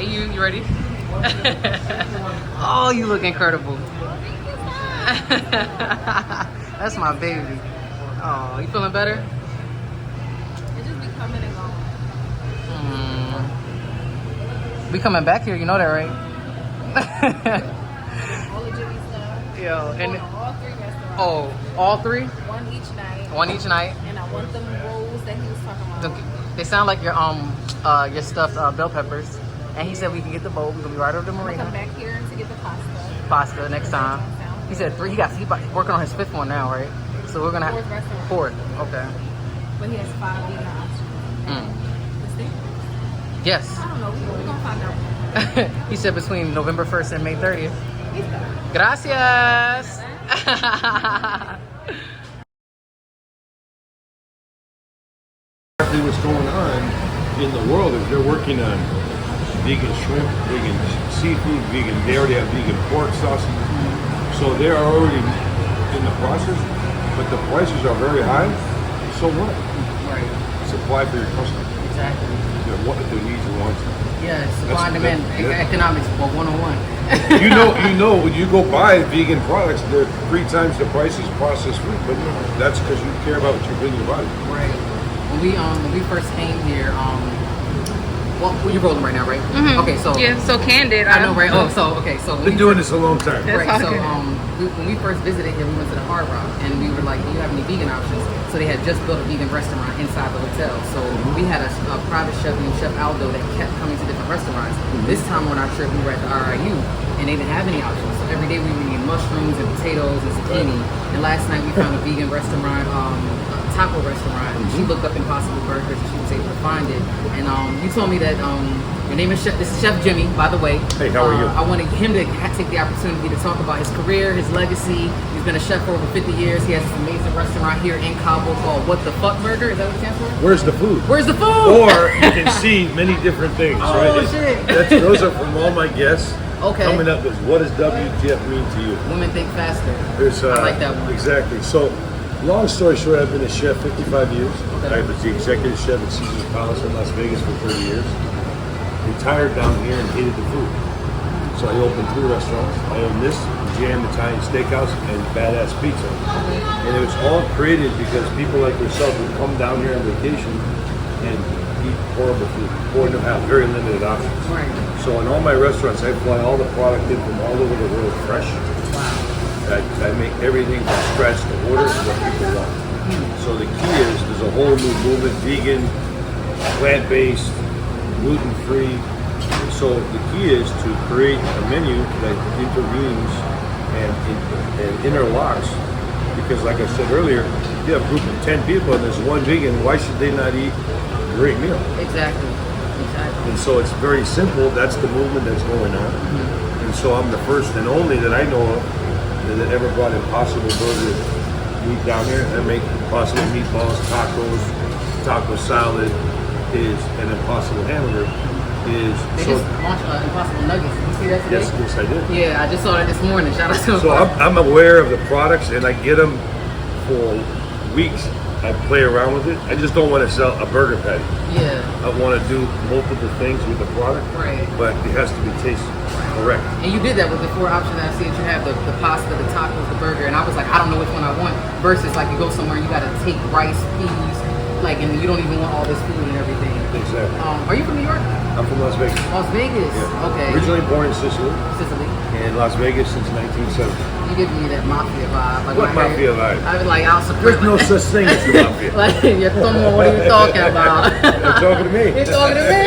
Hey, you ready? Oh, you look incredible. That's my baby. Oh, you feeling better? It just be coming and going. We coming back here, you know that, right? All the Jimmy stuff. Yo, and All 3 restaurants. oh, all 3? One each night. One each night. And I want them rolls that he was talking about. They sound like your stuffed bell peppers. And he said we can get the bowl. We're gonna be right over the I'm gonna marina. come back here to get the pasta. Pasta next time. He said 3. He's working on his 5th one now, right? So we're gonna have 4th restaurant. 4th. Okay. But he has 5 vegan options. The steak? Yes. I don't know. We're gonna find out. He said between November 1st and May 30th. He's done. Gracias. What's going on in the world is they're working on vegan shrimp, vegan seafood, vegan. They already have vegan pork sauces, so they're already in the process. But the prices are very high. So what? Right. Supply for your customer. Exactly. What their needs and wants. Yes. Supply and demand. Economics 101. You know, when you go buy vegan products, they're 3 times the price as processed food. But that's because you care about what you're putting in your body. Right. When we first came here, well, you're rolling right now, right? Okay, so Yeah, so Candid. I know, right? Oh, so Been doing this a long time. right. So when we first visited here, we went to the Hard Rock, and we were like, "Do you have any vegan options?" So they had just built a vegan restaurant inside the hotel. So we had a private chef named Chef Aldo that kept coming to different restaurants. This time on our trip, we were at the RIU, and they didn't have any options. So every day we were eating mushrooms and potatoes and zucchini. And last night we found a vegan restaurant. Taco restaurant. She looked up Impossible Burgers and she was able to find it. And you told me that your name is Chef. This is Chef Jimmy, by the way. Hey, how are you? I wanted him to take the opportunity to talk about his career, his legacy. He's been a chef for over 50 years. He has this amazing restaurant here in Cabo called What the Fuck Burger. Is that what it stands for? Where's the food? Where's the food? Or you can see many different things, Oh, right? shit. Those are from all my guests. Okay. Coming up is what does WTF mean to you? Women think faster. There's, I like that one. Exactly. So, long story short, I've been a chef 55 years. Okay. I was the executive chef at Caesar's Palace in Las Vegas for 30 years. Retired down here and hated the food. So I opened 3 restaurants. I own this, Jam Italian Steakhouse, and Badass Pizza. And it was all created because people like yourself would come down here on vacation and eat horrible food, or to have very limited options. Right. So in all my restaurants, I fly all the product in from all over the world fresh. Wow. I make everything from scratch to order what people want. So the key is there's a whole new movement, vegan, plant-based, gluten-free. So the key is to create a menu that intervenes and interlocks. Because like I said earlier, if you have a group of 10 people and there's one vegan, why should they not eat a great meal? Exactly. And so it's very simple. That's the movement that's going on. And so I'm the first and only that I know of that ever brought Impossible Burger meat down here. I make Impossible meatballs, tacos, taco salad, is an Impossible hamburger. They just launched Impossible Nuggets. Did you see that today? Yes, I did. Yeah, I just saw that this morning. Shout out to So I'm aware of the products and I get them for weeks. I play around with it. I just don't want to sell a burger patty. Yeah. I want to do multiple things with the product, Right. but it has to be tasted correct. And you did that with the 4 options that I see that you have, the pasta, the tacos, the burger, and I was like, I don't know which one I want, versus like you go somewhere and you gotta take rice, peas, like, and you don't even want all this food and everything. Exactly. Are you from New York? I'm from Las Vegas. Las Vegas? Yeah. Okay. Originally born in Sicily, Sicily. and Las Vegas since 1970. You give me that mafia vibe. Like What when I hear- mafia vibe? I was like, I'll support. There's no such thing as the mafia. Like, you're someone, what are you talking about? You're talking to me. You're talking to me?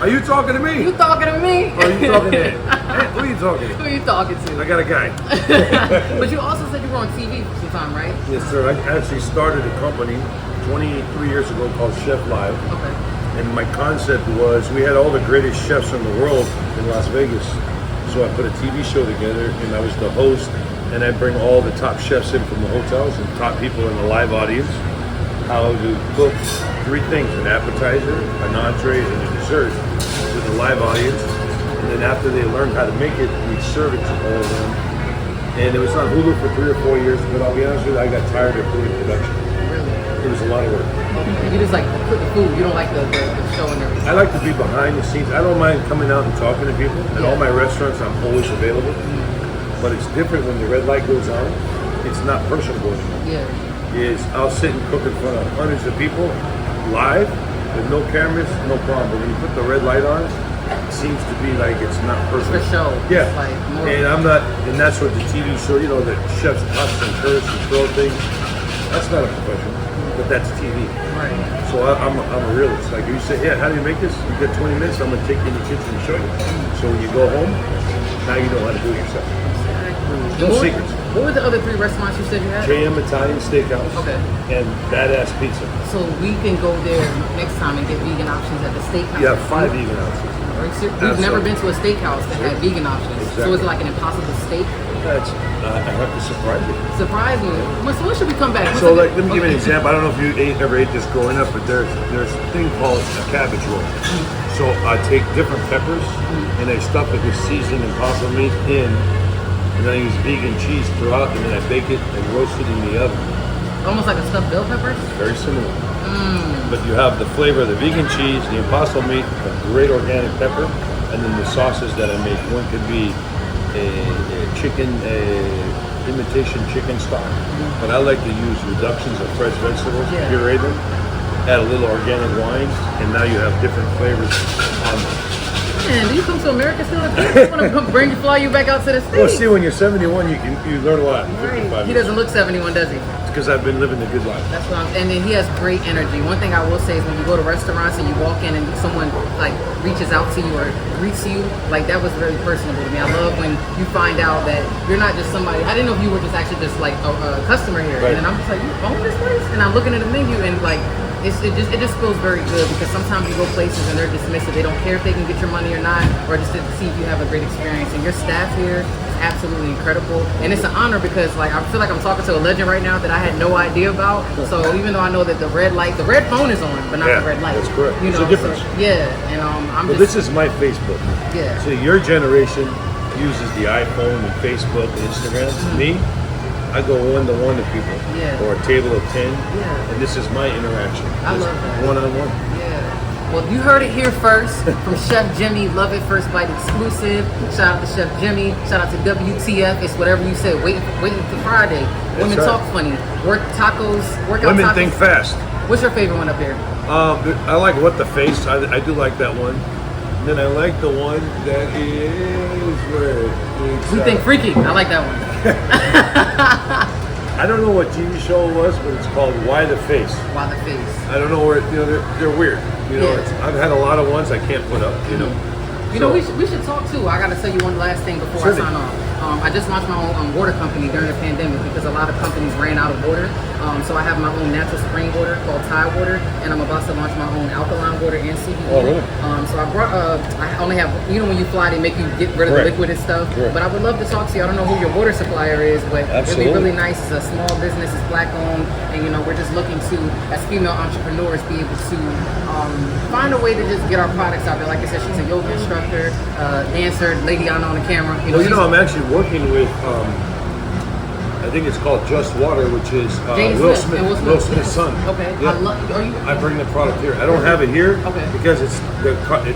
Are you talking to me? You talking to me? Or are you talking to him? Hey, who are you talking to? Who are you talking to? I got a guy. But you also said you were on TV for some time, right? Yes, sir. I actually started a company 23 years ago called Chef Live. Okay. And my concept was we had all the greatest chefs in the world in Las Vegas. So I put a TV show together and I was the host and I bring all the top chefs in from the hotels and top people in the live audience how to cook 3 things, an appetizer, an entree, and a dessert to the live audience. And then after they learned how to make it, we'd serve it to all of them. And it was on Hulu for 3 or 4 years, but I'll be honest with you, I got tired of doing production. Really? It was a lot of work. Okay. You just like cook the food. You don't like the show and everything. I like to be behind the scenes. I don't mind coming out and talking to people. At all my restaurants, I'm always available. But it's different when the red light goes on. It's not personable anymore. Yeah. Is I'll sit and cook in front of hundreds of people live with no cameras, no problem. But when you put the red light on, it seems to be like it's not personal. For show. Yeah. It's like more And I'm not, and that's what the TV show, you know, the chefs cuss and curse and throw things. That's not a profession, but that's TV. Right. So I'm a realist. Like you say, yeah, how do you make this? You get 20 minutes, I'm gonna take you in the kitchen and show you. So when you go home, now you know how to do it yourself. Exactly. No secrets. What were the other 3 restaurants you said you had? JM Italian Steakhouse. Okay. And Badass Pizza. So we can go there next time and get vegan options at the steakhouse. You have 5 vegan options. We've never been to a steakhouse that had vegan options. Exactly. So it's like an impossible steak. That's, I have to surprise you. Surprise me. So when should we come back? So like, let me give you an example. I don't know if you ever ate this growing up, but there's a thing called a cabbage roll. So I take different peppers and I stuff it with seasoned impossible meat in, and then I use vegan cheese throughout, and then I bake it and roast it in the oven. Almost like a stuffed bell pepper? Very similar. But you have the flavor of the vegan cheese, the impossible meat, a great organic pepper, and then the sauces that I make. One could be a chicken, imitation chicken stock, but I like to use reductions of fresh vegetables, puree them, add a little organic wine, and now you have different flavors on them. Man, do you come to America still? I want to come fly you back out to the States. Well, see, when you're 71, you learn a lot. In 55 Right. He doesn't look 71, does he? It's because I've been living the good life. That's what and then he has great energy. One thing I will say is when you go to restaurants and you walk in and someone like reaches out to you or greets you, like that was very personable to me. I love when you find out that you're not just somebody. I didn't know if you were just actually just like a customer here, Right. and then I'm just like, you own this place, and I'm looking at the menu and like. It just feels very good because sometimes you go places and they're dismissive. They don't care if they can get your money or not, or just to see if you have a great experience. And your staff here is absolutely incredible, and it's an honor because like I feel like I'm talking to a legend right now that I had no idea about. So even though I know that the red phone is on, but not the red light. That's correct. You know, There's a difference. So, and I'm Well, just. this is my Facebook. Yeah. So your generation uses the iPhone and Facebook and Instagram. Me, I go one-to-one to people, or a table of 10, and this is my interaction. I love that. One-on-one. Yeah. Well, you heard it here first from Chef Jimmy, Love It First Bite exclusive. Shout out to Chef Jimmy. Shout out to WTF. It's whatever you said. Waiting for Friday. Women right. talk funny. Workout Women tacos. think fast. What's your favorite one up here? I like What the Face. I do like that one. And then I like the one that is where it's, We think freaky. I like that one. I don't know what TV show it was, but it's called Why the Face. Why the Face? I don't know where they're weird. I've had a lot of ones I can't put up. You know, we should talk too. I got to tell you one last thing before I sign off. I just launched my own water company during the pandemic because a lot of companies ran out of water. So I have my own natural spring water called Tide Water, and I'm about to launch my own alkaline water and CBD. Oh, really? So I brought, I only have, when you fly, they make you get rid of the liquid and stuff. Correct. But I would love to talk to you. I don't know who your water supplier is, but it'd be really nice. It's a small business, it's black owned, and we're just looking to, as female entrepreneurs, be able to find a way to just get our products out there. Like I said, she's a yoga instructor, dancer, Lady Yhona on the camera. I'm actually working with, I think it's called Just Water, which is Will Smith's son. Okay. Yeah. I bring the product here. I don't have it here because it's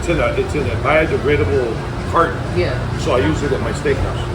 in a biodegradable carton. Yeah. So I use it at my steakhouse.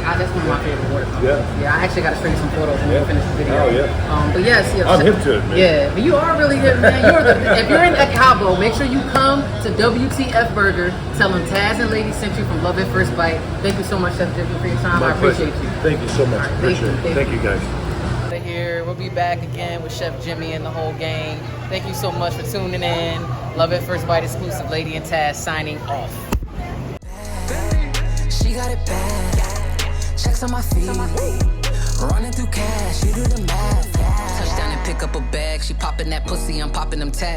That's one of my favorite water companies. Yeah, I actually got to show you some photos when we finish the video. Oh yeah. But yes, I'm hip to it, man. Yeah, but you are really hip, man. If you're in Cabo, make sure you come to WTF Burger. Tell them Taz and Lady sent you from Love It First Bite. Thank you so much, Chef Jimmy, for your time. I appreciate you. Thank you so much. Right, appreciate it. Thank you, guys. Here, we'll be back again with Chef Jimmy and the whole gang. Thank you so much for tuning in. Love It First Bite exclusive, Ladyandtazshow signing off. She got it bad. Checks on my feet. Running through cash, you do the math. Touchdown and pick up a bag. She popping that pussy, I'm popping them tags.